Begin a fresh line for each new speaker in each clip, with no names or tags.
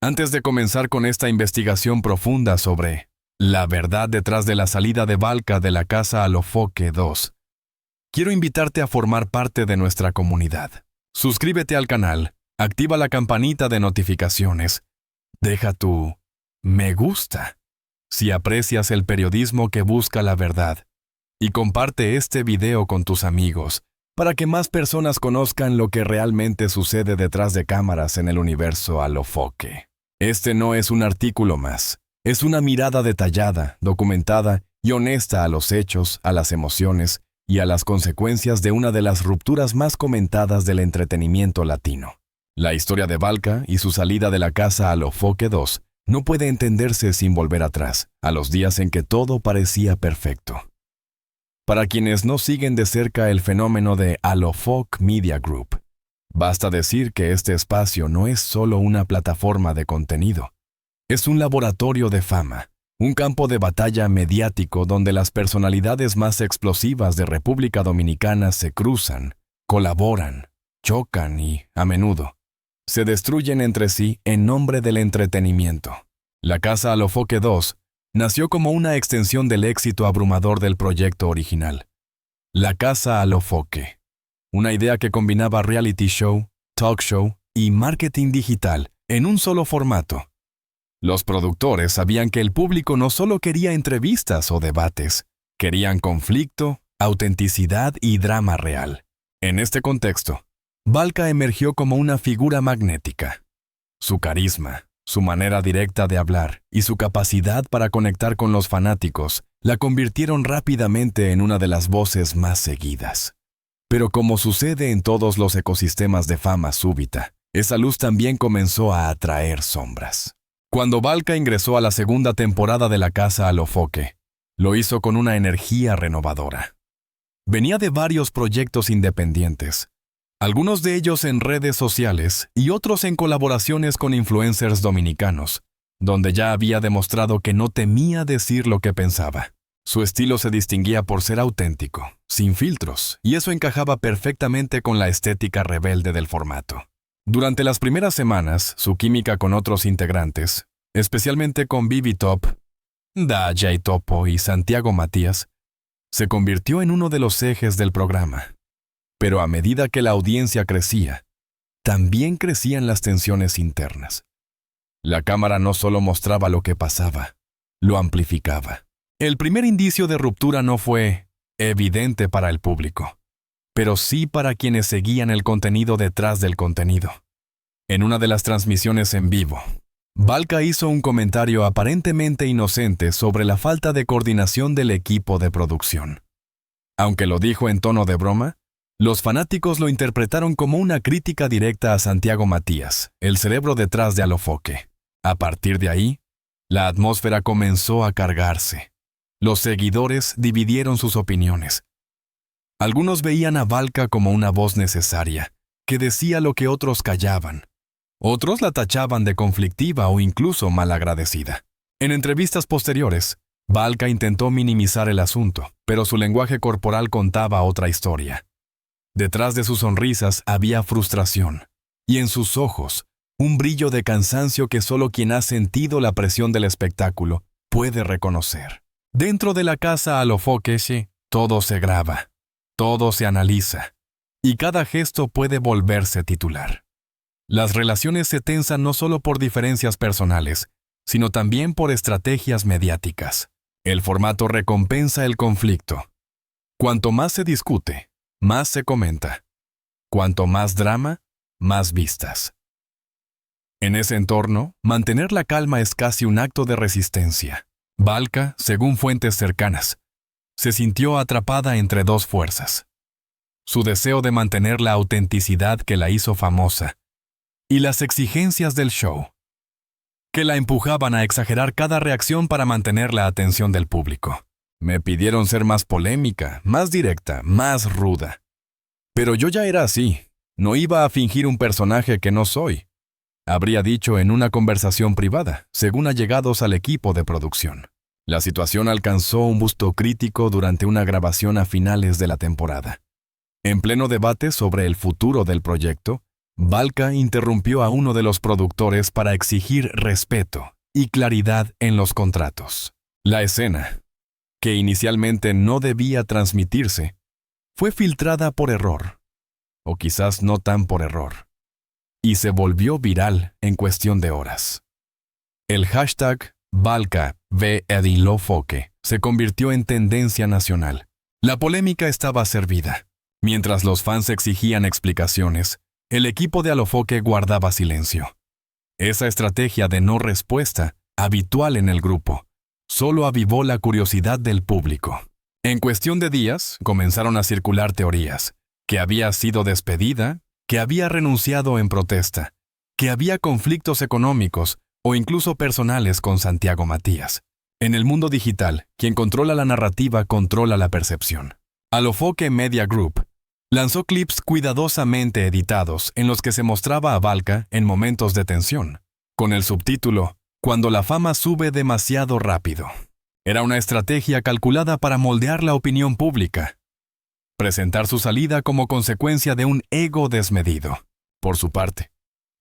Antes de comenzar con esta investigación profunda sobre la verdad detrás de la salida de Valka de la casa Alofoque 2, quiero invitarte a formar parte de nuestra comunidad. Suscríbete al canal, activa la campanita de notificaciones, deja tu me gusta si aprecias el periodismo que busca la verdad y comparte este video con tus amigos para que más personas conozcan lo que realmente sucede detrás de cámaras en el universo Alofoque. Este no es un artículo más, es una mirada detallada, documentada y honesta a los hechos, a las emociones y a las consecuencias de una de las rupturas más comentadas del entretenimiento latino. La historia de Valka y su salida de la casa Alofoque 2 no puede entenderse sin volver atrás, a los días en que todo parecía perfecto. Para quienes no siguen de cerca el fenómeno de Alofoque Media Group, basta decir que este espacio no es solo una plataforma de contenido, es un laboratorio de fama, un campo de batalla mediático donde las personalidades más explosivas de República Dominicana se cruzan, colaboran, chocan y, a menudo, se destruyen entre sí en nombre del entretenimiento. La casa Alofoque 2 nació como una extensión del éxito abrumador del proyecto original. La casa Alofoque, una idea que combinaba reality show, talk show y marketing digital en un solo formato. Los productores sabían que el público no solo quería entrevistas o debates, querían conflicto, autenticidad y drama real. En este contexto, Valka emergió como una figura magnética. Su carisma, su manera directa de hablar y su capacidad para conectar con los fanáticos la convirtieron rápidamente en una de las voces más seguidas. Pero como sucede en todos los ecosistemas de fama súbita, esa luz también comenzó a atraer sombras. Cuando Valka ingresó a la segunda temporada de la casa Alofoque, lo hizo con una energía renovadora. Venía de varios proyectos independientes, algunos de ellos en redes sociales y otros en colaboraciones con influencers dominicanos, donde ya había demostrado que no temía decir lo que pensaba. Su estilo se distinguía por ser auténtico, sin filtros, y eso encajaba perfectamente con la estética rebelde del formato. Durante las primeras semanas, su química con otros integrantes, especialmente con Vivi Top, Daya y Topo y Santiago Matías, se convirtió en uno de los ejes del programa. Pero a medida que la audiencia crecía, también crecían las tensiones internas. La cámara no solo mostraba lo que pasaba, lo amplificaba. El primer indicio de ruptura no fue evidente para el público, pero sí para quienes seguían el contenido detrás del contenido. En una de las transmisiones en vivo, Valka hizo un comentario aparentemente inocente sobre la falta de coordinación del equipo de producción. Aunque lo dijo en tono de broma, los fanáticos lo interpretaron como una crítica directa a Santiago Matías, el cerebro detrás de Alofoque. A partir de ahí, la atmósfera comenzó a cargarse. Los seguidores dividieron sus opiniones. Algunos veían a Valka como una voz necesaria, que decía lo que otros callaban. Otros la tachaban de conflictiva o incluso malagradecida. En entrevistas posteriores, Valka intentó minimizar el asunto, pero su lenguaje corporal contaba otra historia. Detrás de sus sonrisas había frustración, y en sus ojos, un brillo de cansancio que solo quien ha sentido la presión del espectáculo puede reconocer. Dentro de la casa Alofoque, todo se graba, todo se analiza, y cada gesto puede volverse titular. Las relaciones se tensan no solo por diferencias personales, sino también por estrategias mediáticas. El formato recompensa el conflicto. Cuanto más se discute, más se comenta. Cuanto más drama, más vistas. En ese entorno, mantener la calma es casi un acto de resistencia. Valka, según fuentes cercanas, se sintió atrapada entre dos fuerzas. Su deseo de mantener la autenticidad que la hizo famosa y las exigencias del show, que la empujaban a exagerar cada reacción para mantener la atención del público. Me pidieron ser más polémica, más directa, más ruda. Pero yo ya era así, no iba a fingir un personaje que no soy, habría dicho en una conversación privada, según allegados al equipo de producción. La situación alcanzó un busto crítico durante una grabación a finales de la temporada. En pleno debate sobre el futuro del proyecto, Valka interrumpió a uno de los productores para exigir respeto y claridad en los contratos. La escena, que inicialmente no debía transmitirse, fue filtrada por error, o quizás no tan por error, y se volvió viral en cuestión de horas. El hashtag #ValkaVEdilofoke se convirtió en tendencia nacional. La polémica estaba servida. Mientras los fans exigían explicaciones, el equipo de Alofoke guardaba silencio. Esa estrategia de no respuesta, habitual en el grupo, solo avivó la curiosidad del público. En cuestión de días, comenzaron a circular teorías: que había sido despedida, que había renunciado en protesta, que había conflictos económicos o incluso personales con Santiago Matías. En el mundo digital, quien controla la narrativa controla la percepción. Alofoke Media Group lanzó clips cuidadosamente editados en los que se mostraba a Valka en momentos de tensión, con el subtítulo "Cuando la fama sube demasiado rápido". Era una estrategia calculada para moldear la opinión pública, presentar su salida como consecuencia de un ego desmedido. Por su parte,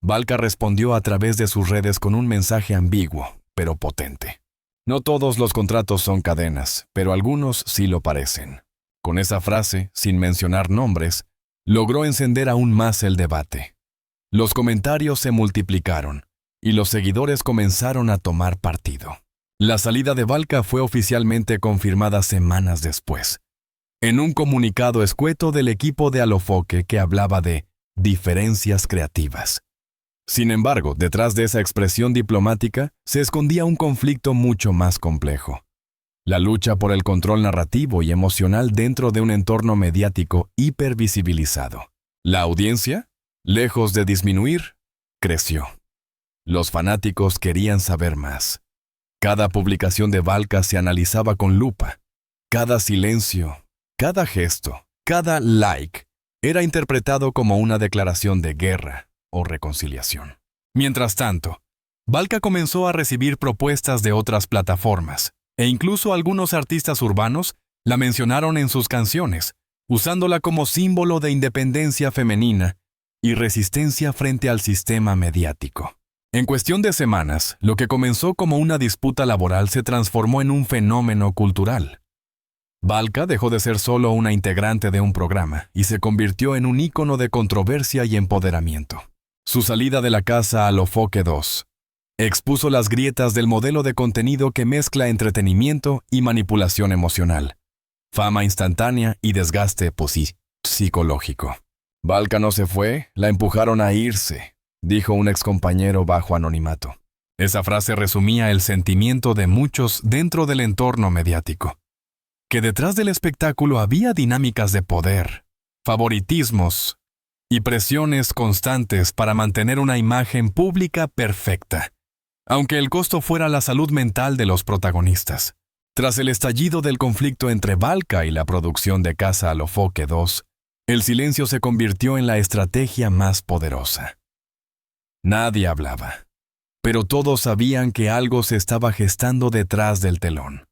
Valka respondió a través de sus redes con un mensaje ambiguo, pero potente. No todos los contratos son cadenas, pero algunos sí lo parecen. Con esa frase, sin mencionar nombres, logró encender aún más el debate. Los comentarios se multiplicaron, y los seguidores comenzaron a tomar partido. La salida de Valka fue oficialmente confirmada semanas después, en un comunicado escueto del equipo de Alofoke que hablaba de diferencias creativas. Sin embargo, detrás de esa expresión diplomática se escondía un conflicto mucho más complejo: la lucha por el control narrativo y emocional dentro de un entorno mediático hipervisibilizado. La audiencia, lejos de disminuir, creció. Los fanáticos querían saber más. Cada publicación de Valka se analizaba con lupa. Cada silencio, cada gesto, cada like era interpretado como una declaración de guerra o reconciliación. Mientras tanto, Valka comenzó a recibir propuestas de otras plataformas, e incluso algunos artistas urbanos la mencionaron en sus canciones, usándola como símbolo de independencia femenina y resistencia frente al sistema mediático. En cuestión de semanas, lo que comenzó como una disputa laboral se transformó en un fenómeno cultural. Valka dejó de ser solo una integrante de un programa y se convirtió en un ícono de controversia y empoderamiento. Su salida de la casa Alofoke 2 expuso las grietas del modelo de contenido que mezcla entretenimiento y manipulación emocional, fama instantánea y desgaste psicológico. Valka no se fue, la empujaron a irse, dijo un excompañero bajo anonimato. Esa frase resumía el sentimiento de muchos dentro del entorno mediático: que detrás del espectáculo había dinámicas de poder, favoritismos y presiones constantes para mantener una imagen pública perfecta, aunque el costo fuera la salud mental de los protagonistas. Tras el estallido del conflicto entre Valka y la producción de Casa Alofoke 2, el silencio se convirtió en la estrategia más poderosa. Nadie hablaba, pero todos sabían que algo se estaba gestando detrás del telón.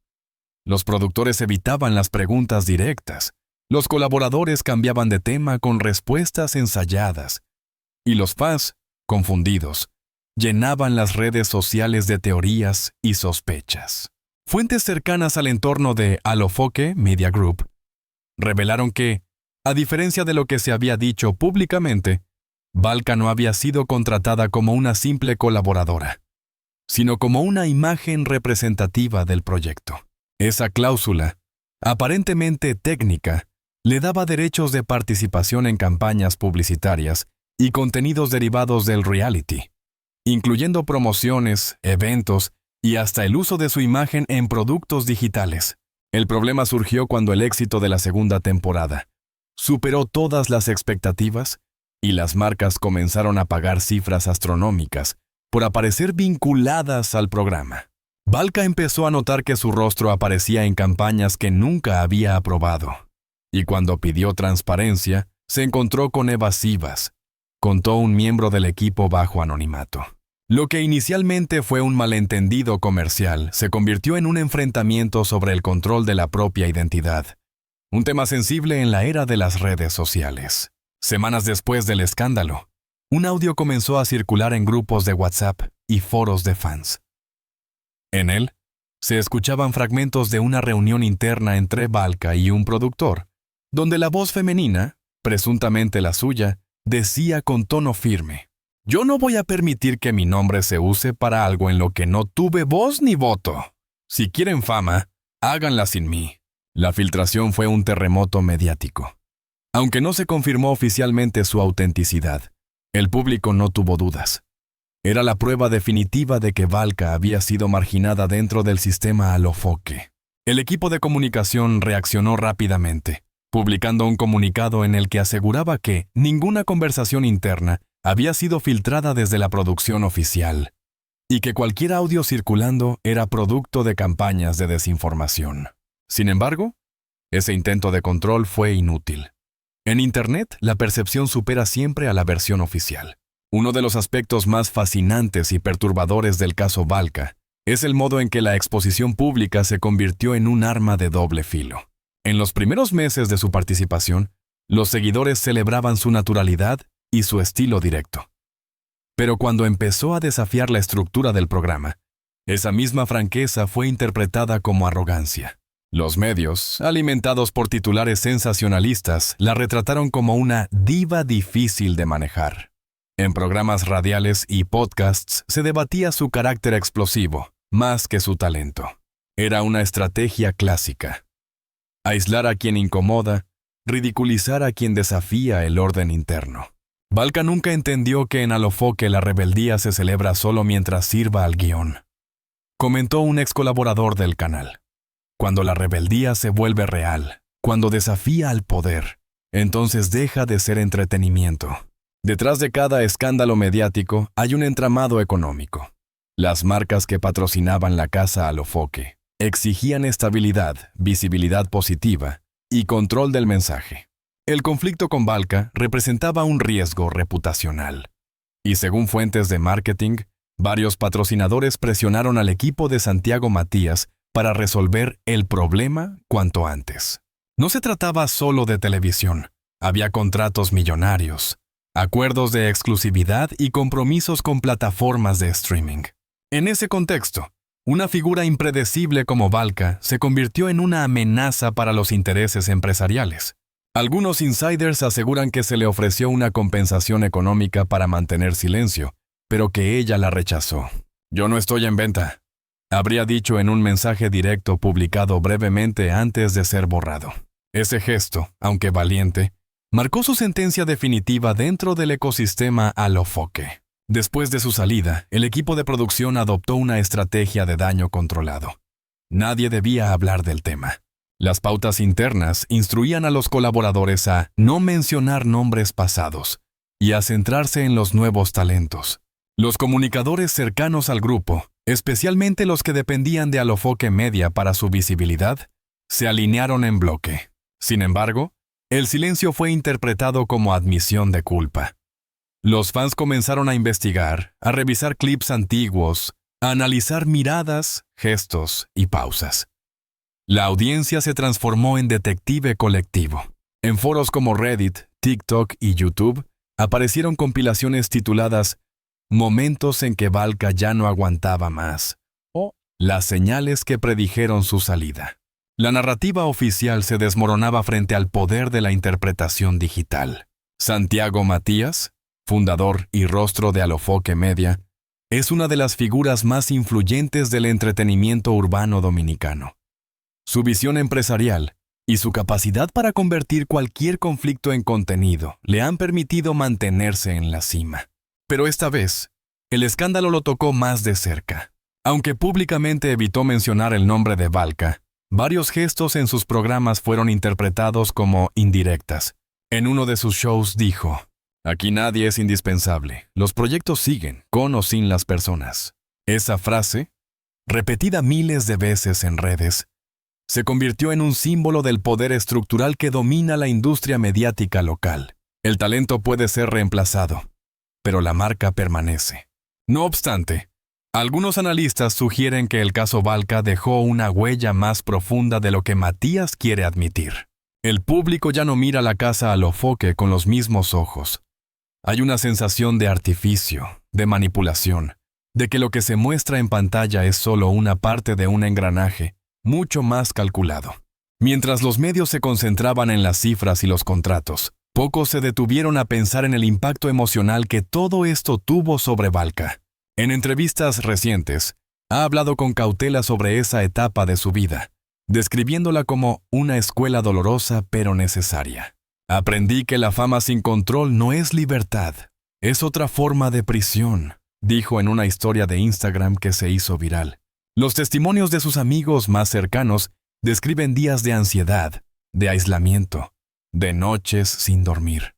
Los productores evitaban las preguntas directas, los colaboradores cambiaban de tema con respuestas ensayadas, y los fans, confundidos, llenaban las redes sociales de teorías y sospechas. Fuentes cercanas al entorno de Alofoke Media Group revelaron que, a diferencia de lo que se había dicho públicamente, Valka no había sido contratada como una simple colaboradora, sino como una imagen representativa del proyecto. Esa cláusula, aparentemente técnica, le daba derechos de participación en campañas publicitarias y contenidos derivados del reality, incluyendo promociones, eventos y hasta el uso de su imagen en productos digitales. El problema surgió cuando el éxito de la segunda temporada superó todas las expectativas y las marcas comenzaron a pagar cifras astronómicas por aparecer vinculadas al programa. Valka empezó a notar que su rostro aparecía en campañas que nunca había aprobado, y cuando pidió transparencia, se encontró con evasivas, contó un miembro del equipo bajo anonimato. Lo que inicialmente fue un malentendido comercial se convirtió en un enfrentamiento sobre el control de la propia identidad, un tema sensible en la era de las redes sociales. Semanas después del escándalo, un audio comenzó a circular en grupos de WhatsApp y foros de fans. En él, se escuchaban fragmentos de una reunión interna entre Valka y un productor, donde la voz femenina, presuntamente la suya, decía con tono firme: «Yo no voy a permitir que mi nombre se use para algo en lo que no tuve voz ni voto. Si quieren fama, háganla sin mí». La filtración fue un terremoto mediático. Aunque no se confirmó oficialmente su autenticidad, el público no tuvo dudas. Era la prueba definitiva de que Valka había sido marginada dentro del sistema Alofoque. El equipo de comunicación reaccionó rápidamente, publicando un comunicado en el que aseguraba que ninguna conversación interna había sido filtrada desde la producción oficial, y que cualquier audio circulando era producto de campañas de desinformación. Sin embargo, ese intento de control fue inútil. En Internet, la percepción supera siempre a la versión oficial. Uno de los aspectos más fascinantes y perturbadores del caso Valka es el modo en que la exposición pública se convirtió en un arma de doble filo. En los primeros meses de su participación, los seguidores celebraban su naturalidad y su estilo directo. Pero cuando empezó a desafiar la estructura del programa, esa misma franqueza fue interpretada como arrogancia. Los medios, alimentados por titulares sensacionalistas, la retrataron como una diva difícil de manejar. En programas radiales y podcasts se debatía su carácter explosivo, más que su talento. Era una estrategia clásica: aislar a quien incomoda, ridiculizar a quien desafía el orden interno. Valka nunca entendió que en Alofoque la rebeldía se celebra solo mientras sirva al guión. Comentó un ex colaborador del canal: «Cuando la rebeldía se vuelve real, cuando desafía al poder, entonces deja de ser entretenimiento». Detrás de cada escándalo mediático hay un entramado económico. Las marcas que patrocinaban la casa Alofoque exigían estabilidad, visibilidad positiva y control del mensaje. El conflicto con Valka representaba un riesgo reputacional. Y según fuentes de marketing, varios patrocinadores presionaron al equipo de Santiago Matías para resolver el problema cuanto antes. No se trataba solo de televisión. Había contratos millonarios, acuerdos de exclusividad y compromisos con plataformas de streaming. En ese contexto, una figura impredecible como Valka se convirtió en una amenaza para los intereses empresariales. Algunos insiders aseguran que se le ofreció una compensación económica para mantener silencio, pero que ella la rechazó. «Yo no estoy en venta», habría dicho en un mensaje directo publicado brevemente antes de ser borrado. Ese gesto, aunque valiente, marcó su sentencia definitiva dentro del ecosistema Alofoque. Después de su salida, el equipo de producción adoptó una estrategia de daño controlado. Nadie debía hablar del tema. Las pautas internas instruían a los colaboradores a no mencionar nombres pasados y a centrarse en los nuevos talentos. Los comunicadores cercanos al grupo, especialmente los que dependían de Alofoque Media para su visibilidad, se alinearon en bloque. Sin embargo, el silencio fue interpretado como admisión de culpa. Los fans comenzaron a investigar, a revisar clips antiguos, a analizar miradas, gestos y pausas. La audiencia se transformó en detective colectivo. En foros como Reddit, TikTok y YouTube, aparecieron compilaciones tituladas «Momentos en que Valka ya no aguantaba más» o «Las señales que predijeron su salida». La narrativa oficial se desmoronaba frente al poder de la interpretación digital. Santiago Matías, fundador y rostro de Alofoque Media, es una de las figuras más influyentes del entretenimiento urbano dominicano. Su visión empresarial y su capacidad para convertir cualquier conflicto en contenido le han permitido mantenerse en la cima. Pero esta vez, el escándalo lo tocó más de cerca. Aunque públicamente evitó mencionar el nombre de Valka, varios gestos en sus programas fueron interpretados como indirectas. En uno de sus shows dijo: «Aquí nadie es indispensable. Los proyectos siguen, con o sin las personas». Esa frase, repetida miles de veces en redes, se convirtió en un símbolo del poder estructural que domina la industria mediática local. El talento puede ser reemplazado, pero la marca permanece. No obstante, algunos analistas sugieren que el caso Valka dejó una huella más profunda de lo que Matías quiere admitir. El público ya no mira la casa Alofoque con los mismos ojos. Hay una sensación de artificio, de manipulación, de que lo que se muestra en pantalla es solo una parte de un engranaje, mucho más calculado. Mientras los medios se concentraban en las cifras y los contratos, pocos se detuvieron a pensar en el impacto emocional que todo esto tuvo sobre Valka. En entrevistas recientes, ha hablado con cautela sobre esa etapa de su vida, describiéndola como una escuela dolorosa pero necesaria. Aprendí que la fama sin control no es libertad, es otra forma de prisión, dijo en una historia de Instagram que se hizo viral. Los testimonios de sus amigos más cercanos describen días de ansiedad, de aislamiento, de noches sin dormir.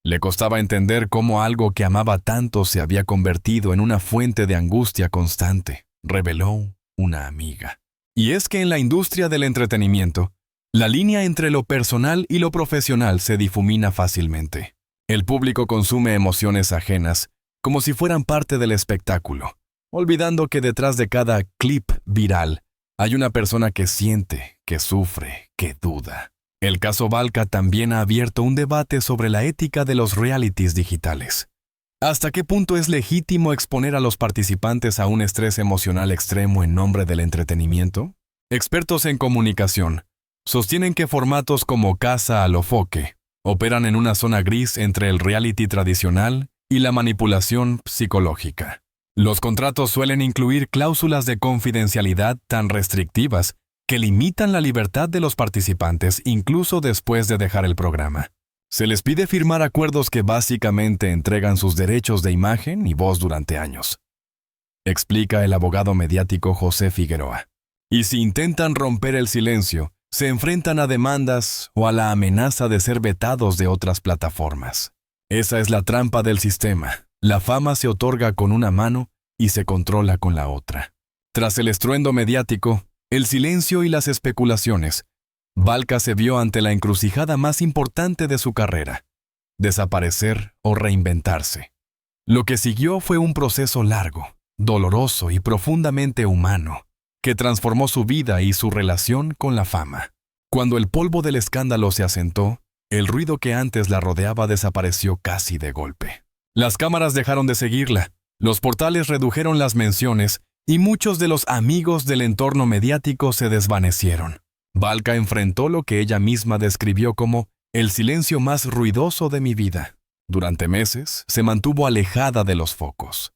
Le costaba entender cómo algo que amaba tanto se había convertido en una fuente de angustia constante, reveló una amiga. Y es que en la industria del entretenimiento, la línea entre lo personal y lo profesional se difumina fácilmente. El público consume emociones ajenas, como si fueran parte del espectáculo, olvidando que detrás de cada clip viral hay una persona que siente, que sufre, que duda. El caso Valka también ha abierto un debate sobre la ética de los realities digitales. ¿Hasta qué punto es legítimo exponer a los participantes a un estrés emocional extremo en nombre del entretenimiento? Expertos en comunicación sostienen que formatos como Casa a lo Foque operan en una zona gris entre el reality tradicional y la manipulación psicológica. Los contratos suelen incluir cláusulas de confidencialidad tan restrictivas que limitan la libertad de los participantes incluso después de dejar el programa. Se les pide firmar acuerdos que básicamente entregan sus derechos de imagen y voz durante años, explica el abogado mediático José Figueroa. Y si intentan romper el silencio, se enfrentan a demandas o a la amenaza de ser vetados de otras plataformas. Esa es la trampa del sistema. La fama se otorga con una mano y se controla con la otra. Tras el estruendo mediático, el silencio y las especulaciones, Valka se vio ante la encrucijada más importante de su carrera: desaparecer o reinventarse. Lo que siguió fue un proceso largo, doloroso y profundamente humano, que transformó su vida y su relación con la fama. Cuando el polvo del escándalo se asentó, el ruido que antes la rodeaba desapareció casi de golpe. Las cámaras dejaron de seguirla, los portales redujeron las menciones y muchos de los amigos del entorno mediático se desvanecieron. Valka enfrentó lo que ella misma describió como el silencio más ruidoso de mi vida. Durante meses se mantuvo alejada de los focos.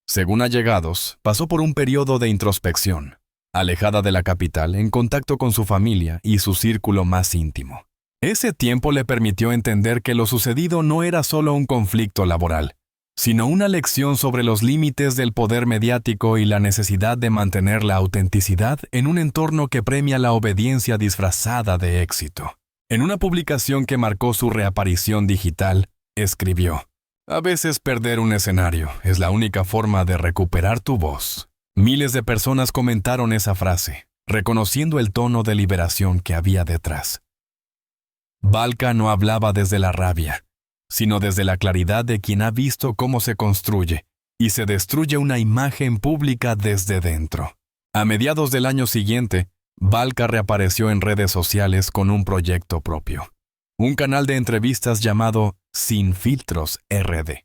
Según allegados, pasó por un periodo de introspección, alejada de la capital, en contacto con su familia y su círculo más íntimo. Ese tiempo le permitió entender que lo sucedido no era solo un conflicto laboral, sino una lección sobre los límites del poder mediático y la necesidad de mantener la autenticidad en un entorno que premia la obediencia disfrazada de éxito. En una publicación que marcó su reaparición digital, escribió: «A veces perder un escenario es la única forma de recuperar tu voz». Miles de personas comentaron esa frase, reconociendo el tono de liberación que había detrás. Valka no hablaba desde la rabia, sino desde la claridad de quien ha visto cómo se construye y se destruye una imagen pública desde dentro. A mediados del año siguiente, Valka reapareció en redes sociales con un proyecto propio. Un canal de entrevistas llamado Sin Filtros RD.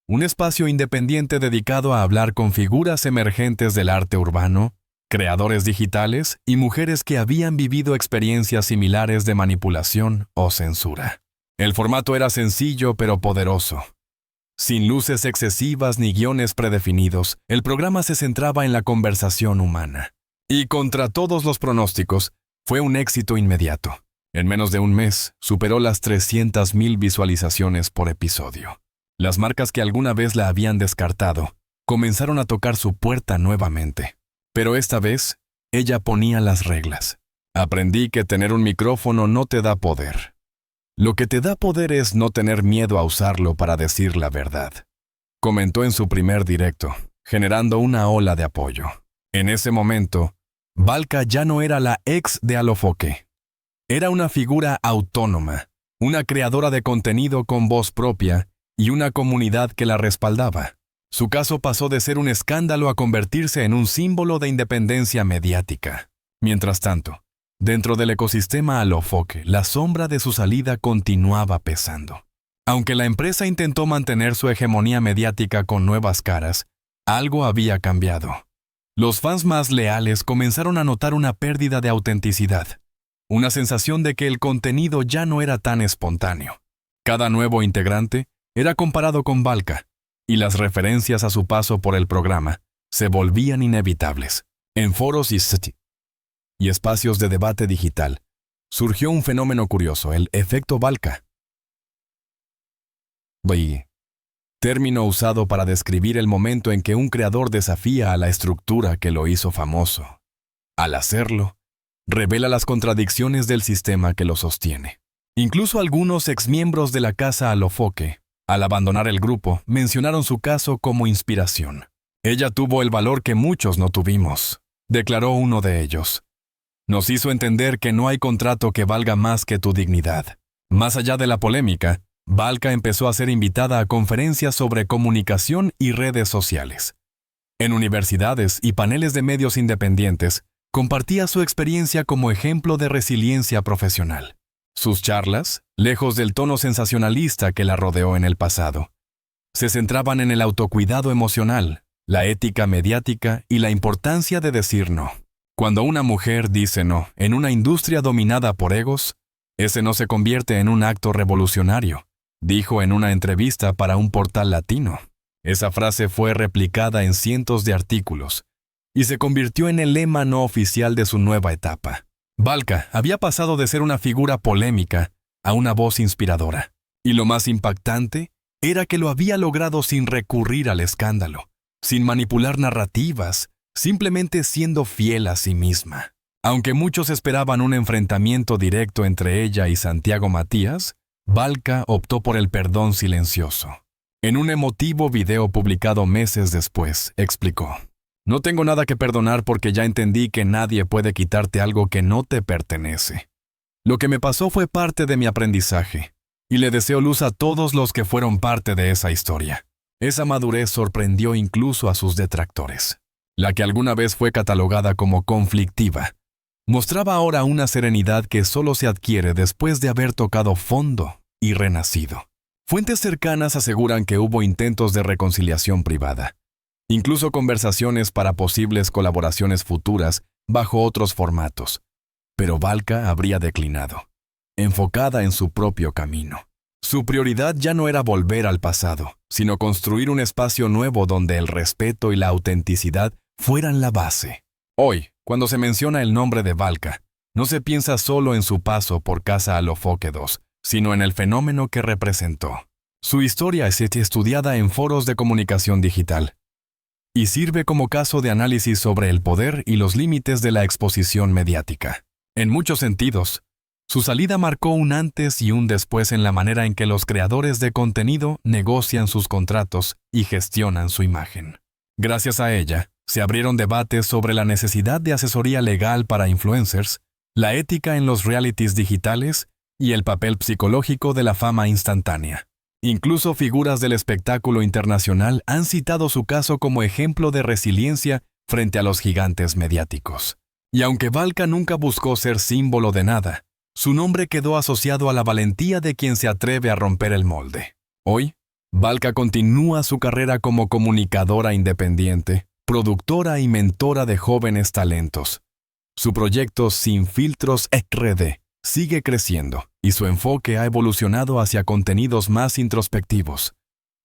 Un espacio independiente dedicado a hablar con figuras emergentes del arte urbano, creadores digitales y mujeres que habían vivido experiencias similares de manipulación o censura. El formato era sencillo pero poderoso. Sin luces excesivas ni guiones predefinidos, el programa se centraba en la conversación humana. Y contra todos los pronósticos, fue un éxito inmediato. En menos de un mes, superó las 300,000 visualizaciones por episodio. Las marcas que alguna vez la habían descartado comenzaron a tocar su puerta nuevamente. Pero esta vez, ella ponía las reglas. Aprendí que tener un micrófono no te da poder. Lo que te da poder es no tener miedo a usarlo para decir la verdad, comentó en su primer directo, generando una ola de apoyo. En ese momento, Valka ya no era la ex de Alofoque. Era una figura autónoma, una creadora de contenido con voz propia y una comunidad que la respaldaba. Su caso pasó de ser un escándalo a convertirse en un símbolo de independencia mediática. Mientras tanto, dentro del ecosistema Alofoque, la sombra de su salida continuaba pesando. Aunque la empresa intentó mantener su hegemonía mediática con nuevas caras, algo había cambiado. Los fans más leales comenzaron a notar una pérdida de autenticidad, una sensación de que el contenido ya no era tan espontáneo. Cada nuevo integrante era comparado con Valka, y las referencias a su paso por el programa se volvían inevitables. En foros y espacios de debate digital, surgió un fenómeno curioso, el efecto Valka. Término usado para describir el momento en que un creador desafía a la estructura que lo hizo famoso. Al hacerlo, revela las contradicciones del sistema que lo sostiene. Incluso algunos exmiembros de la casa Alofoque, al abandonar el grupo, mencionaron su caso como inspiración. Ella tuvo el valor que muchos no tuvimos, declaró uno de ellos. Nos hizo entender que no hay contrato que valga más que tu dignidad. Más allá de la polémica, Valka empezó a ser invitada a conferencias sobre comunicación y redes sociales. En universidades y paneles de medios independientes, compartía su experiencia como ejemplo de resiliencia profesional. Sus charlas, lejos del tono sensacionalista que la rodeó en el pasado, se centraban en el autocuidado emocional, la ética mediática y la importancia de decir no. Cuando una mujer dice no en una industria dominada por egos, ese no se convierte en un acto revolucionario, dijo en una entrevista para un portal latino. Esa frase fue replicada en cientos de artículos y se convirtió en el lema no oficial de su nueva etapa. Valka había pasado de ser una figura polémica a una voz inspiradora. Y lo más impactante era que lo había logrado sin recurrir al escándalo, sin manipular narrativas, simplemente siendo fiel a sí misma. Aunque muchos esperaban un enfrentamiento directo entre ella y Santiago Matías, Valka optó por el perdón silencioso. En un emotivo video publicado meses después, explicó: "No tengo nada que perdonar porque ya entendí que nadie puede quitarte algo que no te pertenece. Lo que me pasó fue parte de mi aprendizaje, y le deseo luz a todos los que fueron parte de esa historia". Esa madurez sorprendió incluso a sus detractores. La que alguna vez fue catalogada como conflictiva, mostraba ahora una serenidad que solo se adquiere después de haber tocado fondo y renacido. Fuentes cercanas aseguran que hubo intentos de reconciliación privada, incluso conversaciones para posibles colaboraciones futuras bajo otros formatos, pero Valka habría declinado, enfocada en su propio camino. Su prioridad ya no era volver al pasado, sino construir un espacio nuevo donde el respeto y la autenticidad fueran la base. Hoy, cuando se menciona el nombre de Valka, no se piensa solo en su paso por Casa Alofoque 2, sino en el fenómeno que representó. Su historia es estudiada en foros de comunicación digital y sirve como caso de análisis sobre el poder y los límites de la exposición mediática. En muchos sentidos, su salida marcó un antes y un después en la manera en que los creadores de contenido negocian sus contratos y gestionan su imagen. Gracias a ella, se abrieron debates sobre la necesidad de asesoría legal para influencers, la ética en los realities digitales y el papel psicológico de la fama instantánea. Incluso figuras del espectáculo internacional han citado su caso como ejemplo de resiliencia frente a los gigantes mediáticos. Y aunque Valka nunca buscó ser símbolo de nada, su nombre quedó asociado a la valentía de quien se atreve a romper el molde. Hoy, Valka continúa su carrera como comunicadora independiente, productora y mentora de jóvenes talentos. Su proyecto Sin Filtros RD sigue creciendo y su enfoque ha evolucionado hacia contenidos más introspectivos,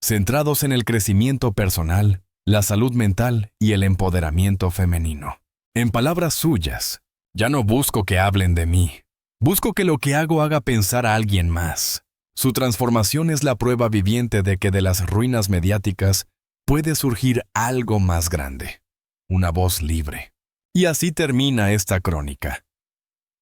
centrados en el crecimiento personal, la salud mental y el empoderamiento femenino. En palabras suyas, ya no busco que hablen de mí, busco que lo que hago haga pensar a alguien más. Su transformación es la prueba viviente de que de las ruinas mediáticas puede surgir algo más grande, una voz libre. Y así termina esta crónica.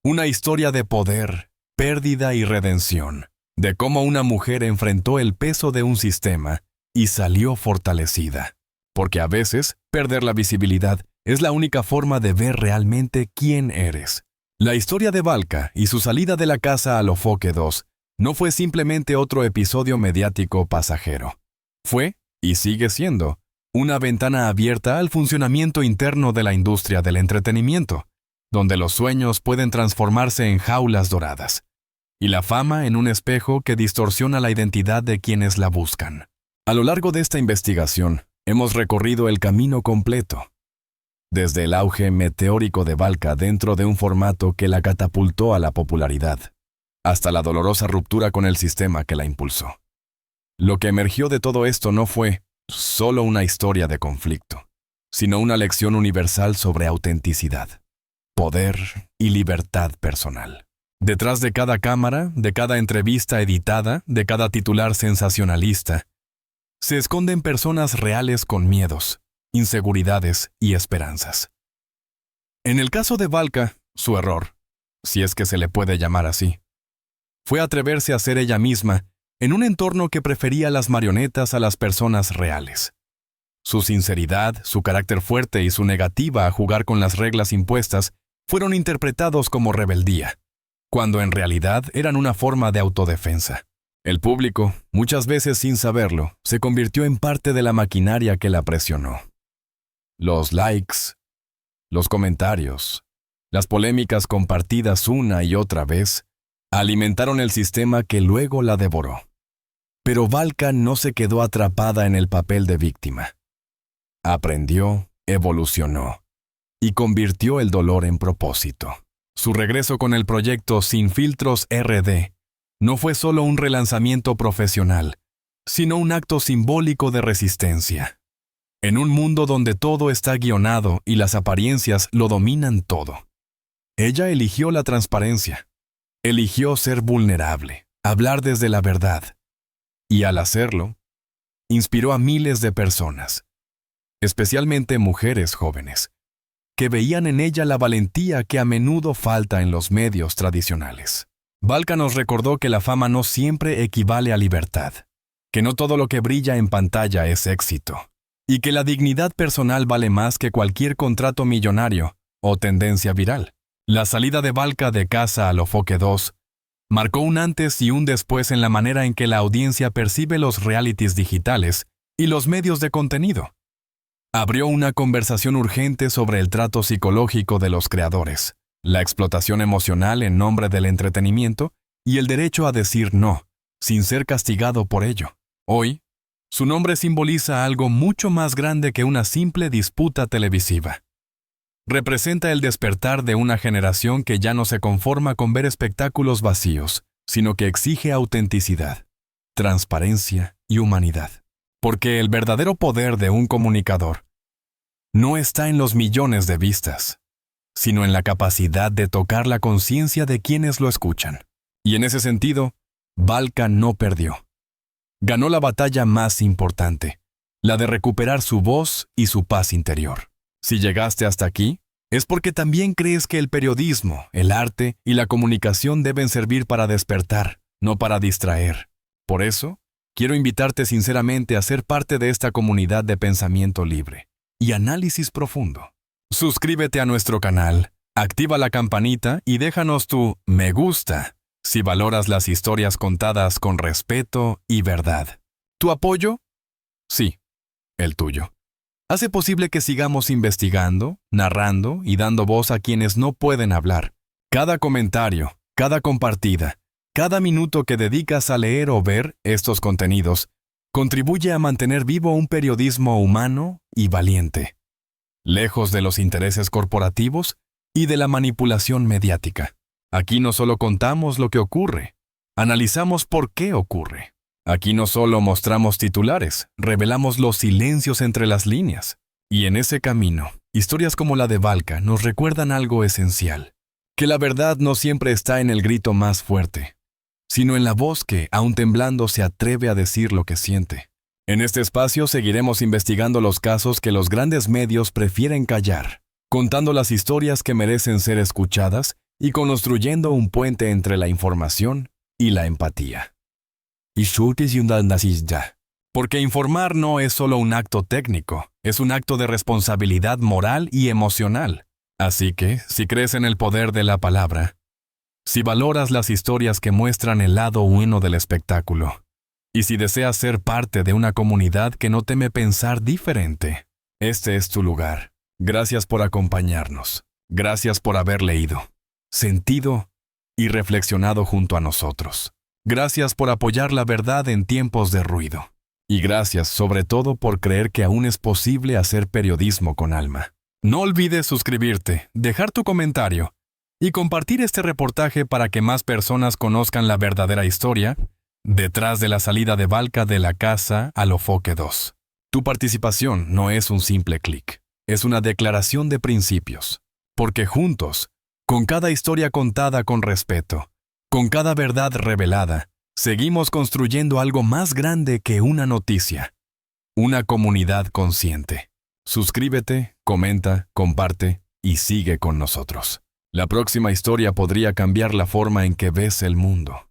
Una historia de poder, pérdida y redención, de cómo una mujer enfrentó el peso de un sistema y salió fortalecida. Porque a veces, perder la visibilidad es la única forma de ver realmente quién eres. La historia de Valka y su salida de la Casa Alofoque 2 no fue simplemente otro episodio mediático pasajero. Fue, y sigue siendo, una ventana abierta al funcionamiento interno de la industria del entretenimiento, donde los sueños pueden transformarse en jaulas doradas y la fama en un espejo que distorsiona la identidad de quienes la buscan. A lo largo de esta investigación, hemos recorrido el camino completo, desde el auge meteórico de Valka dentro de un formato que la catapultó a la popularidad, hasta la dolorosa ruptura con el sistema que la impulsó. Lo que emergió de todo esto no fue solo una historia de conflicto, sino una lección universal sobre autenticidad, poder y libertad personal. Detrás de cada cámara, de cada entrevista editada, de cada titular sensacionalista, se esconden personas reales con miedos, inseguridades y esperanzas. En el caso de Valka, su error, si es que se le puede llamar así, fue atreverse a ser ella misma en un entorno que prefería las marionetas a las personas reales. Su sinceridad, su carácter fuerte y su negativa a jugar con las reglas impuestas fueron interpretados como rebeldía, cuando en realidad eran una forma de autodefensa. El público, muchas veces sin saberlo, se convirtió en parte de la maquinaria que la presionó. Los likes, los comentarios, las polémicas compartidas una y otra vez, alimentaron el sistema que luego la devoró. Pero Valka no se quedó atrapada en el papel de víctima. Aprendió, evolucionó y convirtió el dolor en propósito. Su regreso con el proyecto Sin Filtros RD no fue solo un relanzamiento profesional, sino un acto simbólico de resistencia. En un mundo donde todo está guionado y las apariencias lo dominan todo, ella eligió la transparencia, eligió ser vulnerable, hablar desde la verdad, y al hacerlo, inspiró a miles de personas, especialmente mujeres jóvenes, que veían en ella la valentía que a menudo falta en los medios tradicionales. Valka nos recordó que la fama no siempre equivale a libertad, que no todo lo que brilla en pantalla es éxito, y que la dignidad personal vale más que cualquier contrato millonario o tendencia viral. La salida de Valka de Casa a lo Foque 2 marcó un antes y un después en la manera en que la audiencia percibe los realities digitales y los medios de contenido. Abrió una conversación urgente sobre el trato psicológico de los creadores, la explotación emocional en nombre del entretenimiento y el derecho a decir no, sin ser castigado por ello. Hoy, su nombre simboliza algo mucho más grande que una simple disputa televisiva. Representa el despertar de una generación que ya no se conforma con ver espectáculos vacíos, sino que exige autenticidad, transparencia y humanidad. Porque el verdadero poder de un comunicador no está en los millones de vistas, sino en la capacidad de tocar la conciencia de quienes lo escuchan. Y en ese sentido, Valka no perdió. Ganó la batalla más importante, la de recuperar su voz y su paz interior. Si llegaste hasta aquí, es porque también crees que el periodismo, el arte y la comunicación deben servir para despertar, no para distraer. Por eso, quiero invitarte sinceramente a ser parte de esta comunidad de pensamiento libre y análisis profundo. Suscríbete a nuestro canal, activa la campanita y déjanos tu me gusta si valoras las historias contadas con respeto y verdad. ¿Tu apoyo? Sí, el tuyo. Hace posible que sigamos investigando, narrando y dando voz a quienes no pueden hablar. Cada comentario, cada compartida, cada minuto que dedicas a leer o ver estos contenidos contribuye a mantener vivo un periodismo humano y valiente, lejos de los intereses corporativos y de la manipulación mediática. Aquí no solo contamos lo que ocurre, analizamos por qué ocurre. Aquí no solo mostramos titulares, revelamos los silencios entre las líneas. Y en ese camino, historias como la de Valka nos recuerdan algo esencial, que la verdad no siempre está en el grito más fuerte, sino en la voz que, aun temblando, se atreve a decir lo que siente. En este espacio seguiremos investigando los casos que los grandes medios prefieren callar, contando las historias que merecen ser escuchadas y construyendo un puente entre la información y la empatía. Porque informar no es solo un acto técnico, es un acto de responsabilidad moral y emocional. Así que, si crees en el poder de la palabra, si valoras las historias que muestran el lado bueno del espectáculo, y si deseas ser parte de una comunidad que no teme pensar diferente, este es tu lugar. Gracias por acompañarnos. Gracias por haber leído, sentido y reflexionado junto a nosotros. Gracias por apoyar la verdad en tiempos de ruido. Y gracias sobre todo por creer que aún es posible hacer periodismo con alma. No olvides suscribirte, dejar tu comentario y compartir este reportaje para que más personas conozcan la verdadera historia detrás de la salida de Valka de la casa Alofoque 2. Tu participación no es un simple clic, es una declaración de principios. Porque juntos, con cada historia contada con respeto, con cada verdad revelada, seguimos construyendo algo más grande que una noticia. Una comunidad consciente. Suscríbete, comenta, comparte y sigue con nosotros. La próxima historia podría cambiar la forma en que ves el mundo.